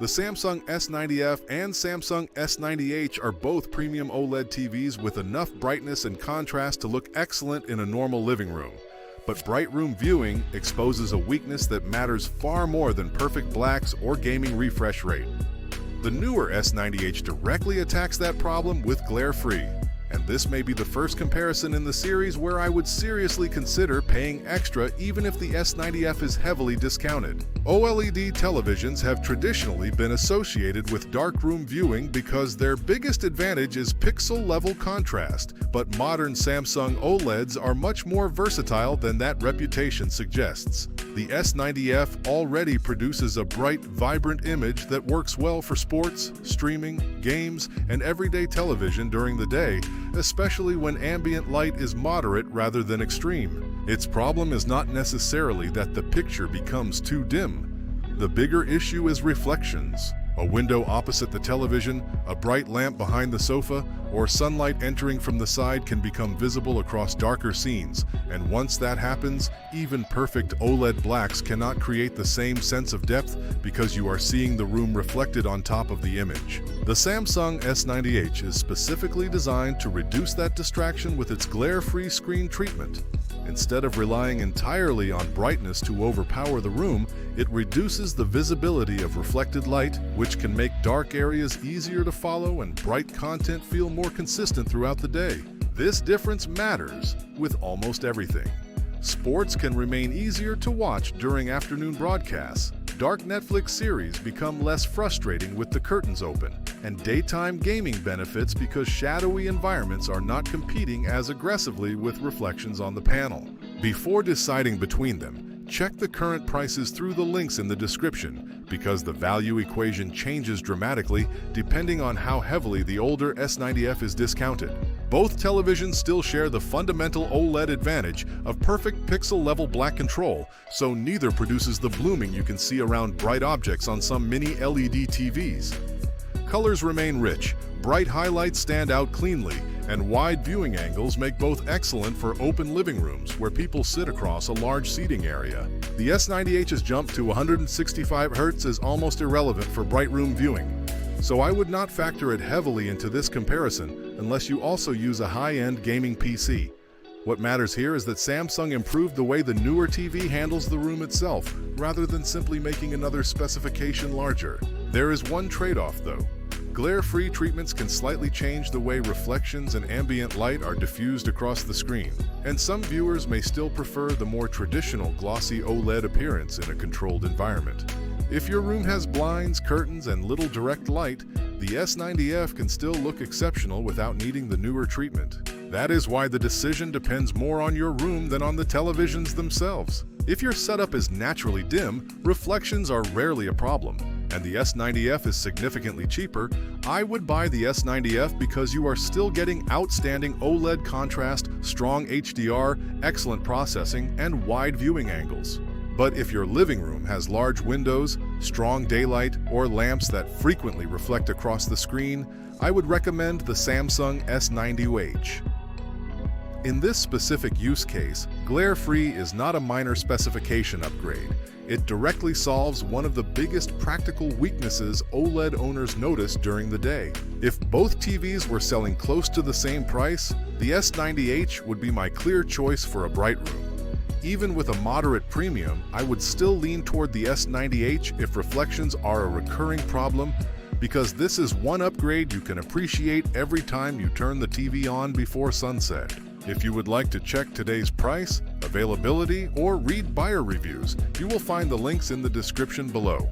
The Samsung S90F and Samsung S90H are both premium OLED TVs with enough brightness and contrast to look excellent in a normal living room. But bright room viewing exposes a weakness that matters far more than perfect blacks or gaming refresh rate. The newer S90H directly attacks that problem with glare-free, and this may be the first comparison in the series where I would seriously consider paying extra even if the S90F is heavily discounted. OLED televisions have traditionally been associated with darkroom viewing because their biggest advantage is pixel-level contrast, but modern Samsung OLEDs are much more versatile than that reputation suggests. The S90F already produces a bright, vibrant image that works well for sports, streaming, games, and everyday television during the day, especially when ambient light is moderate rather than extreme. Its problem is not necessarily that the picture becomes too dim. The bigger issue is reflections. A window opposite the television, a bright lamp behind the sofa, or sunlight entering from the side can become visible across darker scenes, and once that happens, even perfect OLED blacks cannot create the same sense of depth because you are seeing the room reflected on top of the image. The Samsung S90H is specifically designed to reduce that distraction with its glare-free screen treatment. Instead of relying entirely on brightness to overpower the room, it reduces the visibility of reflected light, which can make dark areas easier to follow and bright content feel more consistent throughout the day. This difference matters with almost everything. Sports can remain easier to watch during afternoon broadcasts. Dark Netflix series become less frustrating with the curtains open, and daytime gaming benefits because shadowy environments are not competing as aggressively with reflections on the panel. Before deciding between them, check the current prices through the links in the description because the value equation changes dramatically depending on how heavily the older S90F is discounted. Both televisions still share the fundamental OLED advantage of perfect pixel-level black control, so neither produces the blooming you can see around bright objects on some mini LED TVs. Colors remain rich, bright highlights stand out cleanly, and wide viewing angles make both excellent for open living rooms where people sit across a large seating area. The S90H's jump to 165 Hz is almost irrelevant for bright room viewing, so I would not factor it heavily into this comparison unless you also use a high-end gaming PC. What matters here is that Samsung improved the way the newer TV handles the room itself, rather than simply making another specification larger. There is one trade-off, though. Glare-free treatments can slightly change the way reflections and ambient light are diffused across the screen, and some viewers may still prefer the more traditional glossy OLED appearance in a controlled environment. If your room has blinds, curtains, and little direct light, the S90F can still look exceptional without needing the newer treatment. That is why the decision depends more on your room than on the televisions themselves. If your setup is naturally dim, reflections are rarely a problem, and the S90F is significantly cheaper. I would buy the S90F because you are still getting outstanding OLED contrast, strong HDR, excellent processing, and wide viewing angles. But if your living room has large windows, strong daylight, or lamps that frequently reflect across the screen, I would recommend the Samsung S90H. In this specific use case, glare-free is not a minor specification upgrade. It directly solves one of the biggest practical weaknesses OLED owners notice during the day. If both TVs were selling close to the same price, the S90H would be my clear choice for a bright room. Even with a moderate premium, I would still lean toward the S90H if reflections are a recurring problem, because this is one upgrade you can appreciate every time you turn the TV on before sunset. If you would like to check today's price, availability, or read buyer reviews, you will find the links in the description below.